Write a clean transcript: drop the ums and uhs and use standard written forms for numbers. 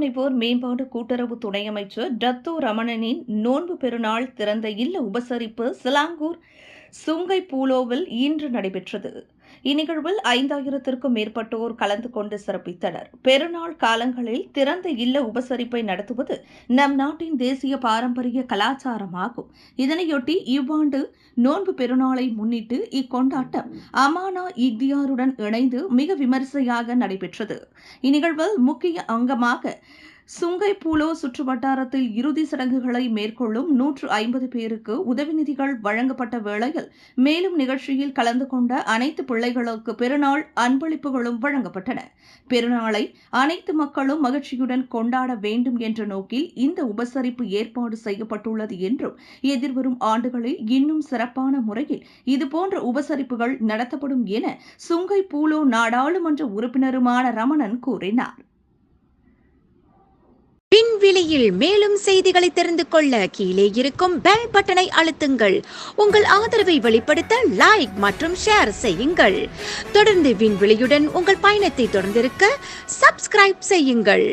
முனைவோர் மேம்பாடு கூட்டுறவு துணை அமைச்சர் டத்தோ ரமணனின் நோன்பு பெருநாள் திறந்த இல்ல உபசரிப்பு சிலாங்கூர் சுங்கை பூலோவில் இன்று நடைபெற்றது. இந்நிகழ்வில் 5000த்திற்கும் மேற்பட்டோர் கலந்து கொண்டு சிறப்பித்தனர். பெருநாள் காலங்களில் திறந்த இல்ல உபசரிப்பை நடத்துவது நம் நாட்டின் தேசிய பாரம்பரிய கலாச்சாரமாகும். இதனையொட்டி இவ்வாண்டு நோன்பு பெருநாளை முன்னிட்டு இக்கொண்டாட்டம் அமானா இக்தியாருடன் இணைந்து மிக விமரிசையாக நடைபெற்றது. இந்நிகழ்வில் முக்கிய அங்கமாக சுங்கை பூலோ சுற்றுவட்டாரத்தில் இறுதி சடங்குகளை மேற்கொள்ளும் 150 பேருக்கு உதவி நிதிகள் வழங்கப்பட்ட வேளையில் மேலும் நிகழ்ச்சியில் கலந்து கொண்ட அனைத்து பிள்ளைகளுக்கு பெருநாள் அன்பளிப்புகளும் வழங்கப்பட்டன. பெருநாளை அனைத்து மக்களும் மகிழ்ச்சியுடன் கொண்டாட வேண்டும் என்ற நோக்கில் இந்த உபசரிப்பு ஏற்பாடு செய்யப்பட்டுள்ளது என்றும் எதிர்வரும் ஆண்டுகளில் இன்னும் சிறப்பான முறையில் இதுபோன்ற உபசரிப்புகள் நடத்தப்படும் என சுங்கை பூலோ நாடாளுமன்ற உறுப்பினருமான ரமணன் கூறினார். விண்வெளியில் மேலும் செய்திகளை தெரிந்து கொள்ள கீழே இருக்கும் பெல் பட்டனை அழுத்துங்கள். உங்கள் ஆதரவை வெளிப்படுத்த லைக் மற்றும் ஷேர் செய்யுங்கள். தொடர்ந்து விண்வெளியுடன் உங்கள் பயணத்தை தொடர்ந்திருக்க சப்ஸ்கிரைப் செய்யுங்கள்.